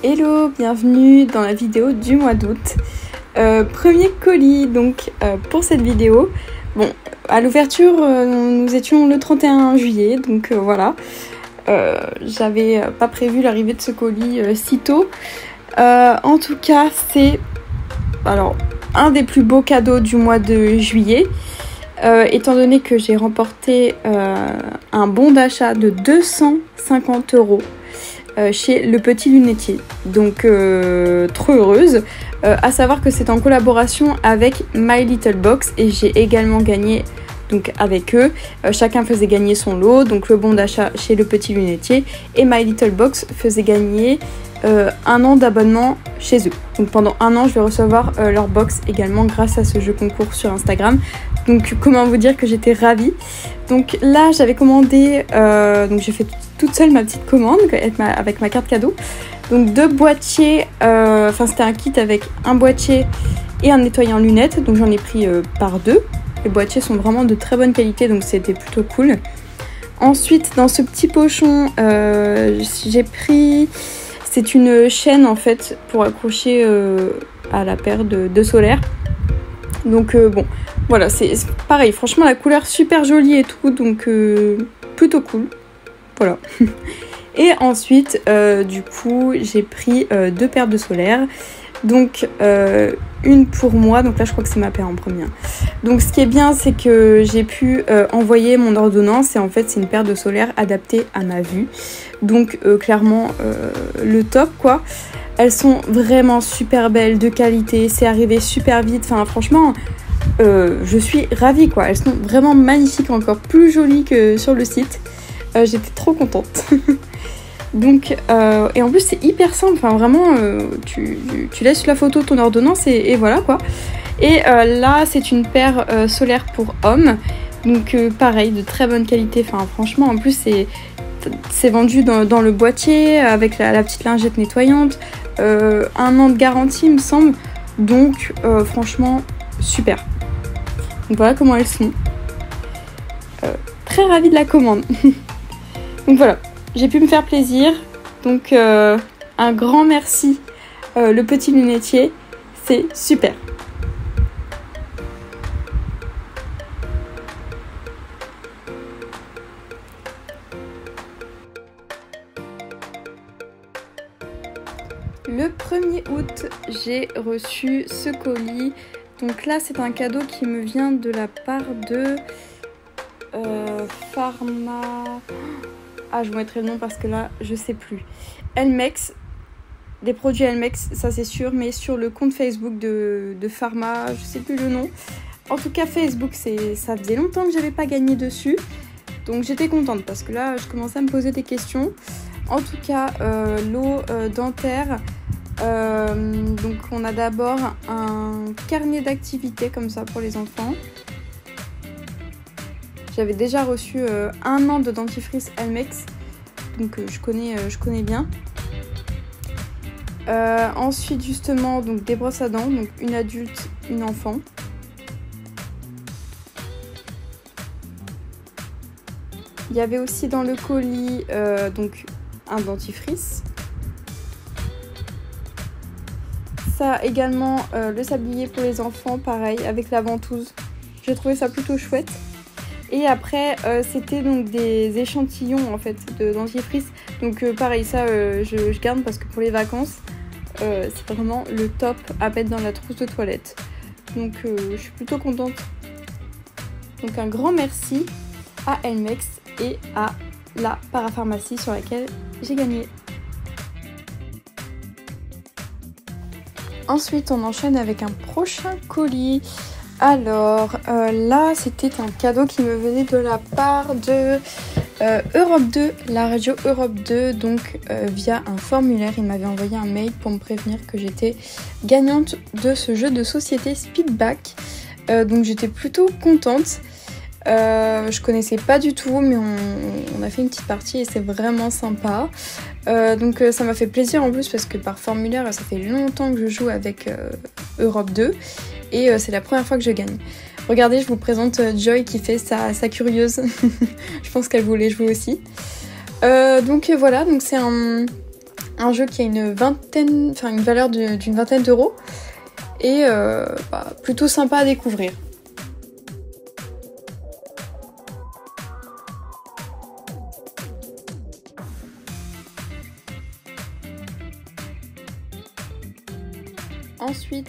Hello, bienvenue dans la vidéo du mois d'août. Premier colis donc pour cette vidéo. Bon, à l'ouverture, nous étions le 31 juillet, donc voilà. J'avais pas prévu l'arrivée de ce colis si tôt. En tout cas, c'est alors un des plus beaux cadeaux du mois de juillet. Étant donné que j'ai remporté un bon d'achat de 250 € chez Le Petit Lunetier. Donc trop heureuse. À savoir que c'est en collaboration avec My Little Box et j'ai également gagné donc avec eux. Chacun faisait gagner son lot, donc le bon d'achat chez Le Petit Lunetier et My Little Box faisait gagner un an d'abonnement chez eux. Donc pendant un an je vais recevoir leur box également grâce à ce jeu concours sur Instagram. Donc comment vous dire que j'étais ravie. Donc là j'avais commandé, donc j'ai fait toute seule ma petite commande avec ma carte cadeau. Donc 2 boîtiers, enfin c'était un kit avec un boîtier et un nettoyant lunettes. Donc j'en ai pris par 2. Les boîtiers sont vraiment de très bonne qualité, donc c'était plutôt cool. Ensuite dans ce petit pochon, j'ai pris... C'est une chaîne en fait pour accrocher à la paire de solaire. Donc bon, voilà, c'est pareil. Franchement, la couleur super jolie et tout, donc plutôt cool. Voilà. Et ensuite, du coup, j'ai pris 2 paires de solaire. Donc une pour moi, donc là je crois que c'est ma paire en premier. Donc ce qui est bien, c'est que j'ai pu envoyer mon ordonnance et en fait c'est une paire de solaire adaptée à ma vue. Donc clairement le top quoi. Elles sont vraiment super belles, de qualité, c'est arrivé super vite, enfin franchement je suis ravie quoi. Elles sont vraiment magnifiques, encore plus jolies que sur le site. J'étais trop contente. Donc, et en plus c'est hyper simple, enfin vraiment tu laisses la photo de ton ordonnance et voilà quoi. Et là c'est une paire solaire pour hommes, donc pareil de très bonne qualité, enfin franchement en plus c'est vendu dans le boîtier avec la petite lingette nettoyante, 1 an de garantie il me semble, donc franchement super. Donc voilà comment elles sont, très ravie de la commande. Donc voilà. J'ai pu me faire plaisir, donc un grand merci Le Petit Lunetier, c'est super. Le 1er août, j'ai reçu ce colis, donc là c'est un cadeau qui me vient de la part de Pharma... Ah, je vous mettrai le nom parce que là, je sais plus. Elmex, des produits Elmex, ça c'est sûr, mais sur le compte Facebook de Pharma, je sais plus le nom. En tout cas, Facebook, ça faisait longtemps que j'avais pas gagné dessus. Donc j'étais contente parce que là, je commençais à me poser des questions. En tout cas, l'eau dentaire. Donc on a d'abord un carnet d'activités comme ça pour les enfants. J'avais déjà reçu 1 an de dentifrice Elmex, donc je connais bien. Ensuite justement donc des brosses à dents, donc une adulte, une enfant. Il y avait aussi dans le colis donc un dentifrice. Ça également le sablier pour les enfants, pareil avec la ventouse. J'ai trouvé ça plutôt chouette. Et après c'était donc des échantillons en fait de dentifrice. Donc pareil ça je garde parce que pour les vacances c'est vraiment le top à mettre dans la trousse de toilette. Donc je suis plutôt contente. Donc un grand merci à Elmex et à la parapharmacie sur laquelle j'ai gagné. Ensuite on enchaîne avec un prochain colis. Alors là c'était un cadeau qui me venait de la part de Europe 2, la radio Europe 2, donc via un formulaire. Il m'avait envoyé un mail pour me prévenir que j'étais gagnante de ce jeu de société Speedback. Donc j'étais plutôt contente. Je connaissais pas du tout, mais on a fait une petite partie et c'est vraiment sympa. Donc ça m'a fait plaisir en plus parce que par formulaire ça fait longtemps que je joue avec Europe 2 et c'est la première fois que je gagne. Regardez, je vous présente Joy qui fait sa curieuse. Je pense qu'elle voulait jouer aussi. Donc voilà, donc c'est un Un jeu qui a une valeur d'une vingtaine d'euros et plutôt sympa à découvrir. Ensuite,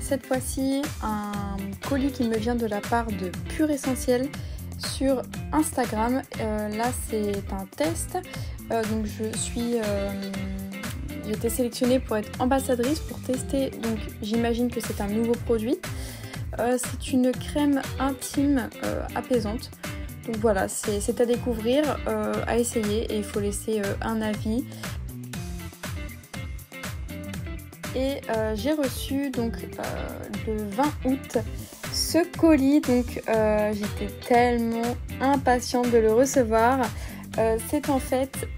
cette fois-ci, un colis qui me vient de la part de Pure Essentiel sur Instagram. Là, c'est un test. Donc, j'ai été sélectionnée pour être ambassadrice pour tester. Donc, j'imagine que c'est un nouveau produit. C'est une crème intime apaisante. Donc voilà, c'est à découvrir, à essayer et il faut laisser un avis. Et j'ai reçu donc le 20 août ce colis, donc j'étais tellement impatiente de le recevoir. C'est en fait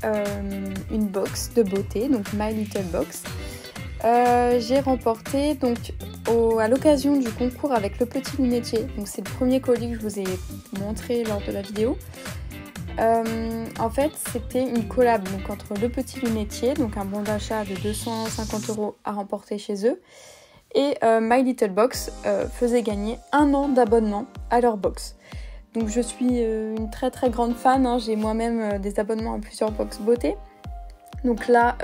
une box de beauté, donc My Little Box. J'ai remporté donc à l'occasion du concours avec le petit lunetier, donc c'est le premier colis que je vous ai montré lors de la vidéo. En fait, c'était une collab donc, entre le petit lunetier, donc un bon d'achat de 250 € à remporter chez eux, et My Little Box faisait gagner 1 an d'abonnement à leur box. Donc je suis une très très grande fan, hein. J'ai moi-même des abonnements à plusieurs box beauté. Donc là,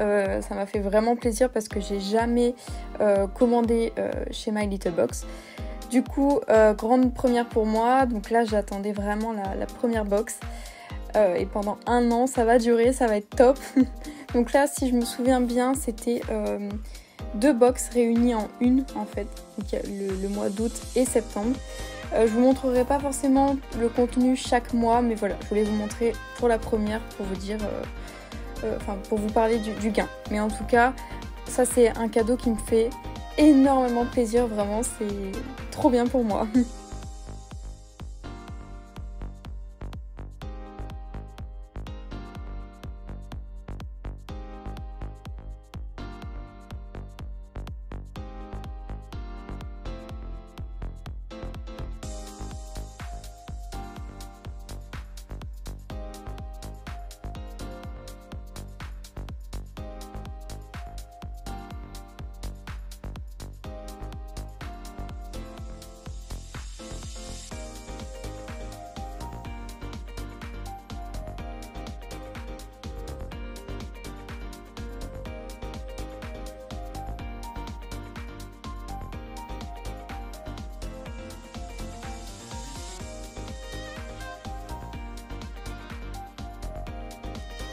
ça m'a fait vraiment plaisir parce que j'ai jamais commandé chez My Little Box. Du coup, grande première pour moi, donc là j'attendais vraiment la première box. Et pendant 1 an, ça va durer, ça va être top. Donc là, si je me souviens bien, c'était 2 box réunies en une en fait. Donc le mois d'août et septembre. Je vous montrerai pas forcément le contenu chaque mois, mais voilà, je voulais vous montrer pour la première pour vous dire, pour vous parler du gain. Mais en tout cas, ça c'est un cadeau qui me fait énormément plaisir, vraiment, c'est trop bien pour moi.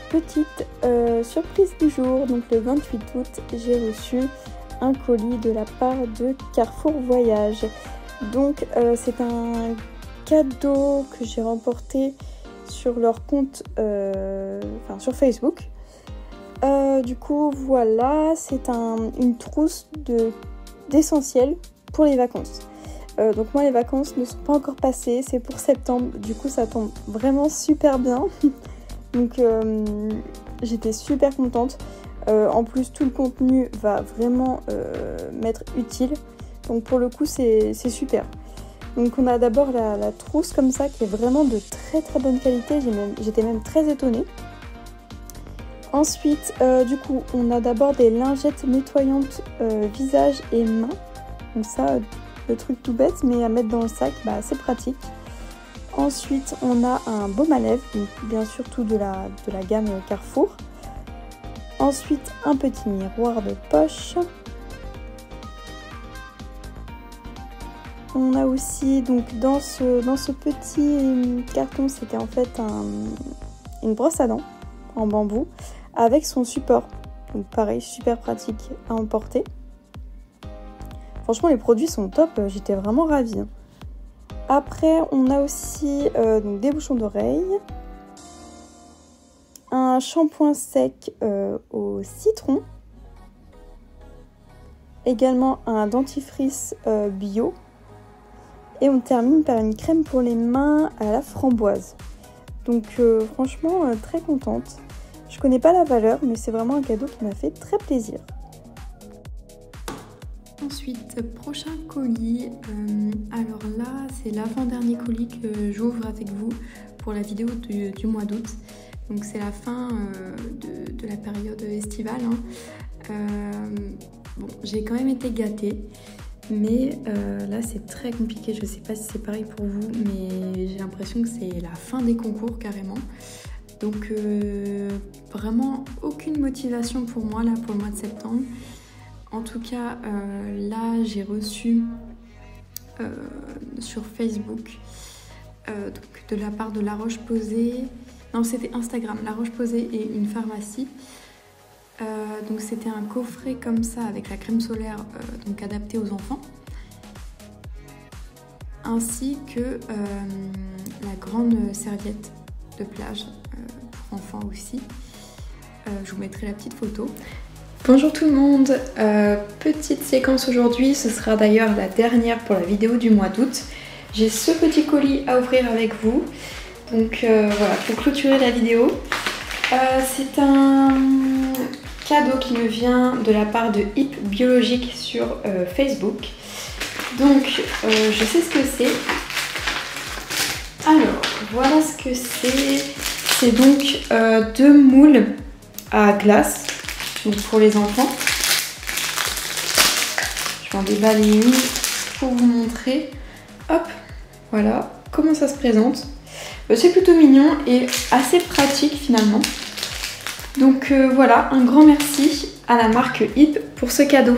Petite surprise du jour, donc le 28 août, j'ai reçu un colis de la part de Carrefour Voyage. Donc c'est un cadeau que j'ai remporté sur leur compte, sur Facebook. Du coup voilà, c'est une trousse d'essentiels pour les vacances. Donc moi les vacances ne sont pas encore passées, c'est pour septembre, du coup ça tombe vraiment super bien. Donc j'étais super contente. En plus tout le contenu va vraiment m'être utile. Donc pour le coup c'est super. Donc on a d'abord la trousse comme ça qui est vraiment de très très bonne qualité. J'étais même très étonnée. Ensuite du coup on a d'abord des lingettes nettoyantes visage et main. Donc ça le truc tout bête mais à mettre dans le sac, c'est pratique. Ensuite, on a un baume à lèvres, donc bien sûr tout de la gamme Carrefour. Ensuite, un petit miroir de poche. On a aussi, donc dans ce petit carton, c'était en fait une brosse à dents en bambou avec son support. Donc pareil, super pratique à emporter. Franchement, les produits sont top, j'étais vraiment ravie. Après, on a aussi donc des bouchons d'oreilles, un shampoing sec au citron, également un dentifrice bio, et on termine par une crème pour les mains à la framboise. Donc franchement, très contente. Je connais pas la valeur, mais c'est vraiment un cadeau qui m'a fait très plaisir. Ensuite, prochain colis, alors là c'est l'avant-dernier colis que j'ouvre avec vous pour la vidéo du mois d'août. Donc c'est la fin de la période estivale. Bon, j'ai quand même été gâtée. Mais là c'est très compliqué, je sais pas si c'est pareil pour vous, mais j'ai l'impression que c'est la fin des concours carrément. Donc vraiment aucune motivation pour moi là pour le mois de septembre. En tout cas là j'ai reçu sur Facebook donc de la part de La Roche-Posay, non c'était Instagram, La Roche-Posay et une pharmacie. Donc c'était un coffret comme ça avec la crème solaire donc adaptée aux enfants, ainsi que la grande serviette de plage pour enfants aussi. Je vous mettrai la petite photo. Bonjour tout le monde, petite séquence aujourd'hui, ce sera d'ailleurs la dernière pour la vidéo du mois d'août. J'ai ce petit colis à ouvrir avec vous, donc voilà, pour clôturer la vidéo. C'est un cadeau qui me vient de la part de Hip Biologique sur Facebook. Donc je sais ce que c'est. Alors voilà ce que c'est. C'est donc 2 moules à glace, donc pour les enfants. Je vais en déballer une pour vous montrer. Hop, voilà comment ça se présente. C'est plutôt mignon et assez pratique finalement. Donc voilà, un grand merci à la marque Hip pour ce cadeau.